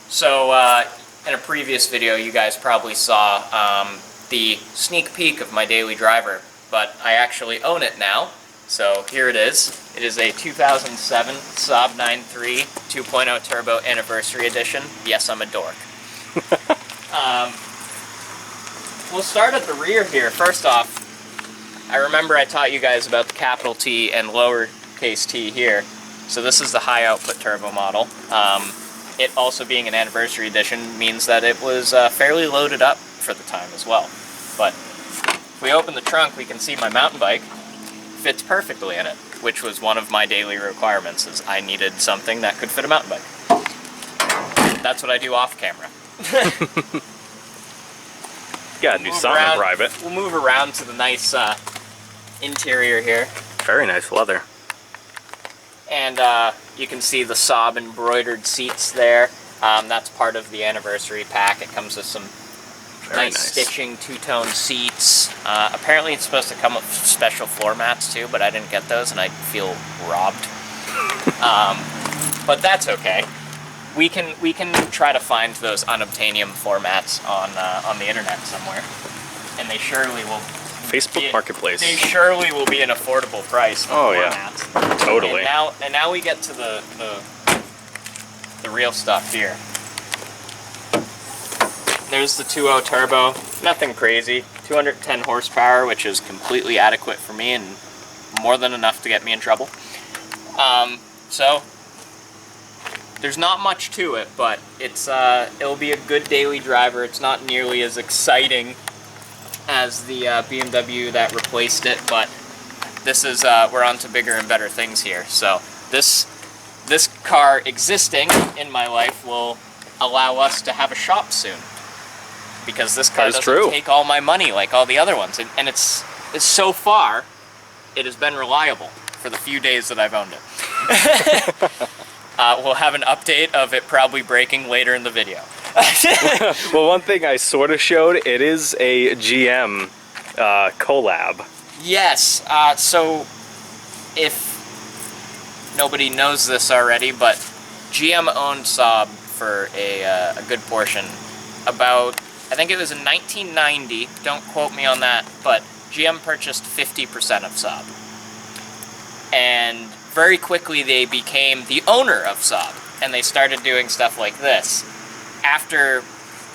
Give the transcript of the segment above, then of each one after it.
So, in a previous video, you guys probably saw the sneak peek of my daily driver, but I actually own it now. So here it is. It is a 2007 Saab 9.3 2.0 Turbo Anniversary Edition. Yes, I'm a dork. We'll start at the rear here. First off, I remember I taught you guys about the capital T and lowercase t here. So this is the high output turbo model. It also being an anniversary edition means that it was fairly loaded up for the time as well. But if we open the trunk, we can see my mountain bike fits perfectly in it, which was one of my daily requirements, is I needed something that could fit a mountain bike. That's what I do off camera. You gotta do something in private. We'll move around to the nice interior here. Very nice leather. And you can see the Saab embroidered seats there. That's part of the anniversary pack. It comes with some nice stitching, two-tone seats. Apparently it's supposed to come with special floor mats too, but I didn't get those and I feel robbed. But that's okay. We can try to find those unobtainium floor mats on the internet somewhere, and they surely will. Facebook Marketplace. They surely will be an affordable price for floor mats. Totally. And now we get to the real stuff here. There's the 2.0 turbo. Nothing crazy. 210 horsepower, which is completely adequate for me and more than enough to get me in trouble. So there's not much to it, but it'll be a good daily driver. It's not nearly as exciting as the BMW that replaced it, but this is we're on to bigger and better things here. So this car existing in my life will allow us to have a shop soon, because this car doesn't take all my money like all the other ones, and it's so far it has been reliable for the few days that I've owned it. We'll have an update of it probably breaking later in the video. Well, one thing I sort of showed, it is a GM collab. Yes, so if nobody knows this already, but GM owned Saab for a good portion. About, I think it was in 1990, don't quote me on that, but GM purchased 50% of Saab. And very quickly they became the owner of Saab, and they started doing stuff like this. After,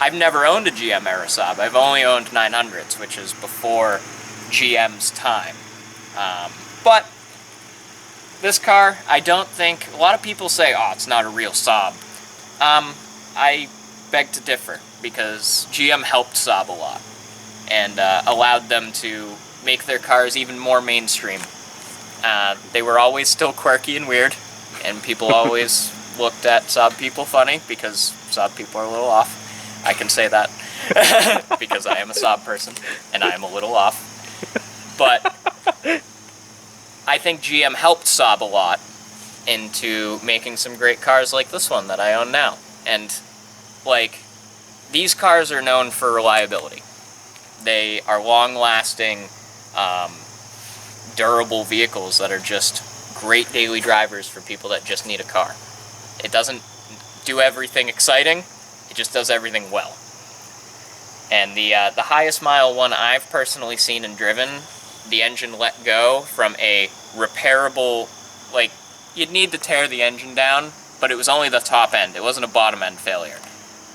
I've never owned a GM era Saab. I've only owned 900s, which is before GM's time. But this car, I don't think, a lot of people say, oh, it's not a real Saab. I beg to differ, because GM helped Saab a lot and allowed them to make their cars even more mainstream. They were always still quirky and weird, and people always looked at Saab people funny, because Saab people are a little off. I can say that because I am a Saab person and I am a little off. But I think GM helped Saab a lot into making some great cars like this one that I own now. And like, these cars are known for reliability. They are long-lasting, durable vehicles that are just great daily drivers for people that just need a car. It doesn't do everything exciting, it just does everything well. And the highest mile one I've personally seen and driven, the engine let go from a repairable, like, you'd need to tear the engine down, but it was only the top end, it wasn't a bottom end failure.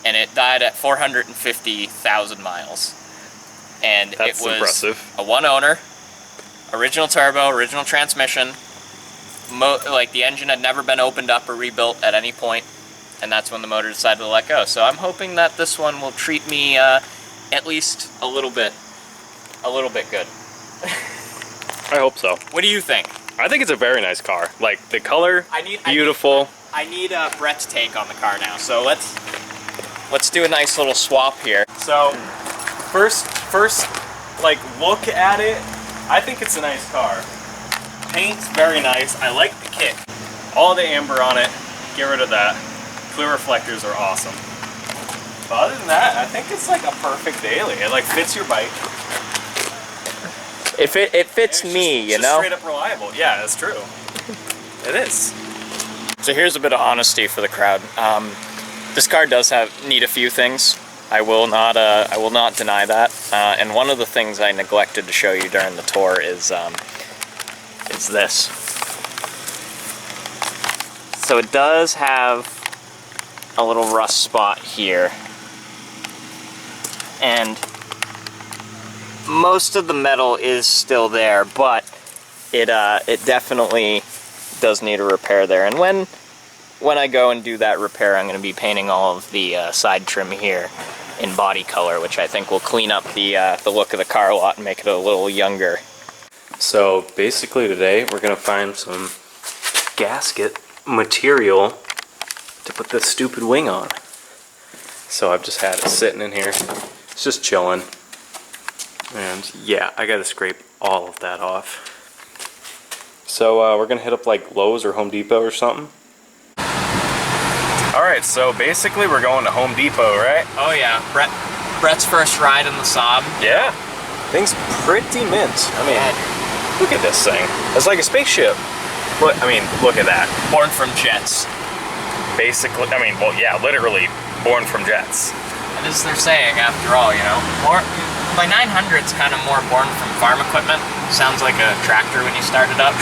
And it died at 450,000 miles. And That's it was impressive. A one owner, original turbo, original transmission, like the engine had never been opened up or rebuilt at any point, and that's when the motor decided to let go. So I'm hoping that this one will treat me at least a little bit good. I hope so. What do you think? I think it's a very nice car. Like, the color, beautiful. I need Brett's take on the car now. So let's do a nice little swap here. So first like, look at it. I think it's a nice car. Paint's very nice. I like the kit. All the amber on it, get rid of that. Clear reflectors are awesome. But other than that, I think it's like a perfect daily. It like fits your bike. It fits me, you know? Straight up reliable. Yeah, that's true. It is. So here's a bit of honesty for the crowd. This car does need a few things. I will not deny that. And one of the things I neglected to show you during the tour is this. So it does have a little rust spot here, and most of the metal is still there, but it definitely does need a repair there. And when I go and do that repair, I'm going to be painting all of the side trim here in body color, which I think will clean up the look of the car a lot and make it a little younger. So basically today we're gonna find some gasket material to put this stupid wing on. So I've just had it sitting in here. It's just chilling. And yeah, I gotta scrape all of that off. So we're gonna hit up like Lowe's or Home Depot or something. Alright, so basically we're going to Home Depot, right? Oh yeah, Brett's first ride in the Saab. Yeah. Thing's pretty mint. I mean, look at this thing. It's like a spaceship. Look, I mean, look at that. Born from jets. Basically, I mean, well, yeah, literally born from jets. That is their saying, after all, you know. My 900's kind of more born from farm equipment. Sounds like a tractor when you start it up,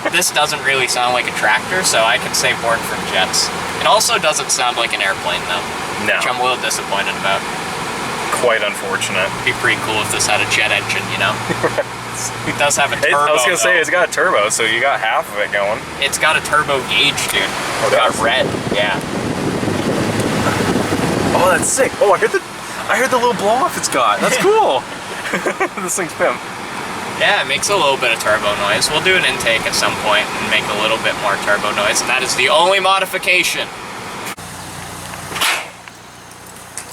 but this doesn't really sound like a tractor, so I can say born from jets. It also doesn't sound like an airplane, though. No. Which I'm a little disappointed about. Quite unfortunate. It'd be pretty cool if this had a jet engine, you know? It does have a turbo. I was gonna say, it's got a turbo, so you got half of it going. It's got a turbo gauge, dude. Oh, it's got red, yeah. Oh, that's sick. Oh, I heard the little blow off it's got. That's cool. This thing's pimp. Yeah, it makes a little bit of turbo noise. We'll do an intake at some point and make a little bit more turbo noise, and that is the only modification.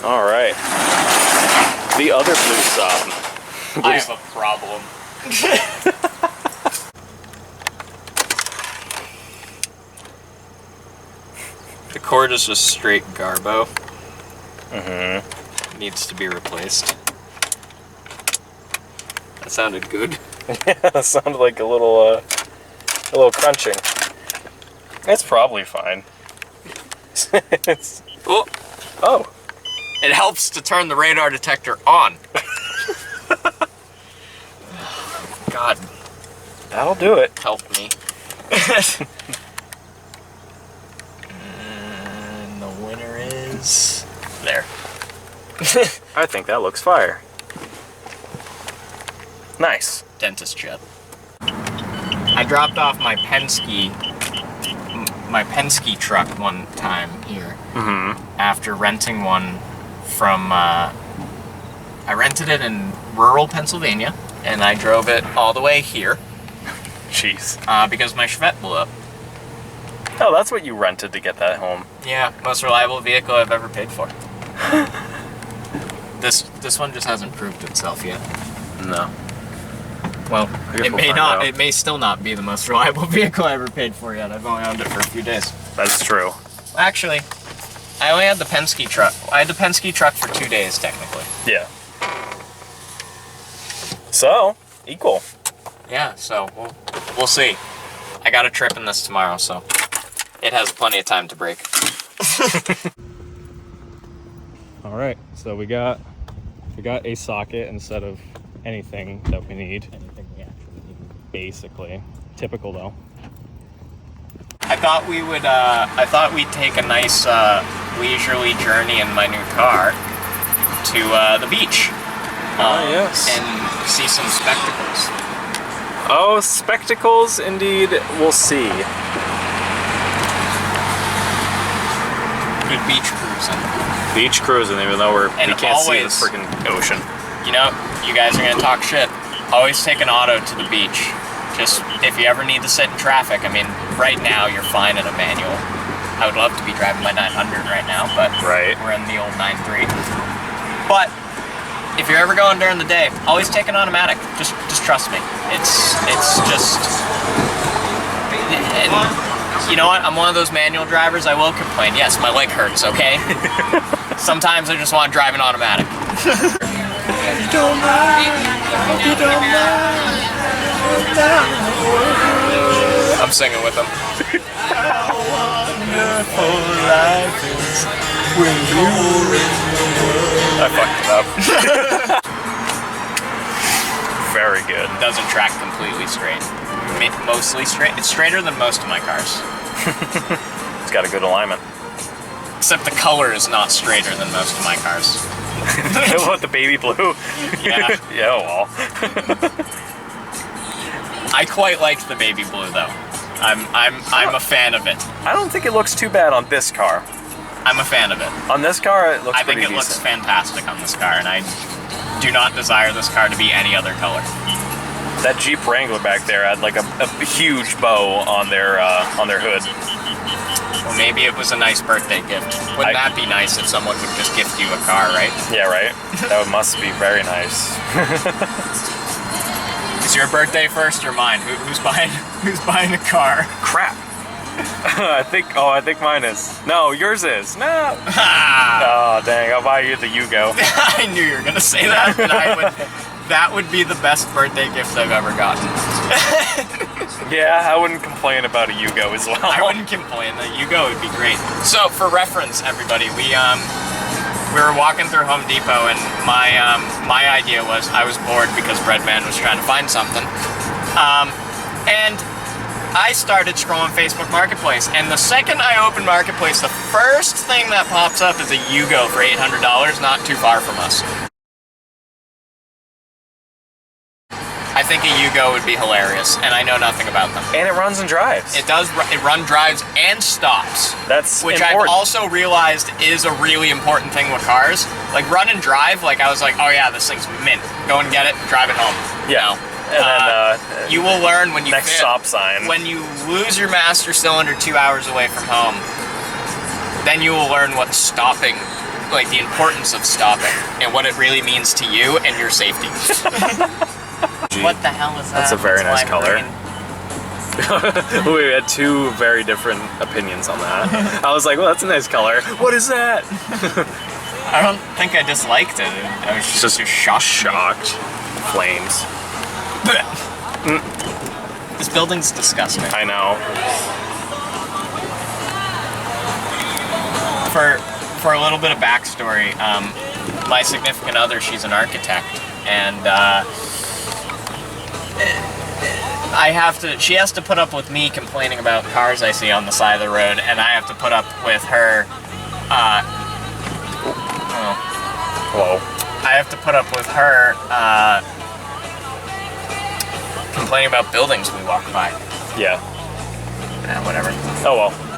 All right. The other blue Saab. I have a problem. The cord is just straight garbo. Mm-hmm. Needs to be replaced. That sounded good. Yeah, that sounded like a little crunching. It's probably fine. Oh. It helps to turn the radar detector on. God. That'll do it. Help me. And the winner is... there. I think that looks fire. Nice. Dentist jet. I dropped off my Penske truck one time here. Mm-hmm. After renting one from, I rented it in rural Pennsylvania, and I drove it all the way here. Jeez. Because my Chevette blew up. Oh, that's what you rented to get that home. Yeah, most reliable vehicle I've ever paid for. This one just hasn't proved itself yet. No. Well, it may find not. out. It may still not be the most reliable vehicle I ever paid for yet. I've only owned it for a few days. That's true. Actually, I only had the Penske truck. I had the Penske truck for 2 days, technically. Yeah. So, equal. Yeah, so we'll see. I got a trip in this tomorrow, so it has plenty of time to break. All right, so we got a socket instead of anything that we need. Anything we actually need. Basically, typical though. I thought we'd take a nice leisurely journey in my new car to the beach. Yes. And see some spectacles. Oh, spectacles, indeed. We'll see. Good beach cruising. Beach cruising, even though we can't see the always- freaking ocean. You know, you guys are gonna talk shit. Always take an auto to the beach. Just, if you ever need to sit in traffic, I mean, right now you're fine in a manual. I would love to be driving my 900 right now, but Right. we're in the old 9.3. But, if you're ever going during the day, always take an automatic. Just trust me. It's just... And you know what? I'm one of those manual drivers. I will complain. Yes, my leg hurts, okay? Sometimes I just want to drive an automatic. I'm singing with them. How wonderful life is. I fucked it up. Very good. Doesn't track completely straight. Mostly straight. It's straighter than most of my cars. It's got a good alignment. Except the color is not straighter than most of my cars. What, the baby blue? Yeah. Yeah, well. I quite liked the baby blue though. I'm a fan of it. I don't think it looks too bad on this car. I'm a fan of it. On this car, it looks I think pretty it looks decent. fantastic on this car, and I do not desire this car to be any other color. That Jeep Wrangler back there had like a huge bow on their hood. Well, maybe it was a nice birthday gift. Wouldn't that be nice if someone would just gift you a car, right? Yeah, right? That must be very nice. Is your birthday first or mine? Who's buying a car? Crap. I think mine is. No, yours is. No. Oh, dang, I'll buy you the Yugo. I knew you were gonna say that, but that would be the best birthday gift I've ever gotten. Yeah, I wouldn't complain about a Yugo as well. I wouldn't complain. The Yugo would be great. So, for reference, everybody, we were walking through Home Depot, and my idea was I was bored because Breadman was trying to find something, and I started scrolling Facebook Marketplace, and the second I open Marketplace, the first thing that pops up is a Yugo for $800, not too far from us. I think a Yugo would be hilarious, and I know nothing about them. And it runs and drives. It does. It run, drives, and stops. That's which important. I've also realized is a really important thing with cars. Like run and drive. Like I was like, oh yeah, this thing's mint. Go and get it. Drive it home. Yeah. You know? And then you will learn when you next stop sign. When you lose your master cylinder 2 hours away from home, then you will learn what stopping, like the importance of stopping, and what it really means to you and your safety. What the hell is that? That's a very nice Lime color. green. We had two very different opinions on that. I was like, well, that's a nice color. What is that? I don't think I disliked it. I was just shocked. Flames. This building's disgusting. I know. For a little bit of backstory, my significant other, she's an architect, and she has to put up with me complaining about cars I see on the side of the road, and I have to put up with her, Hello. I have to put up with her, complaining about buildings we walk by. Yeah. Whatever. Oh well.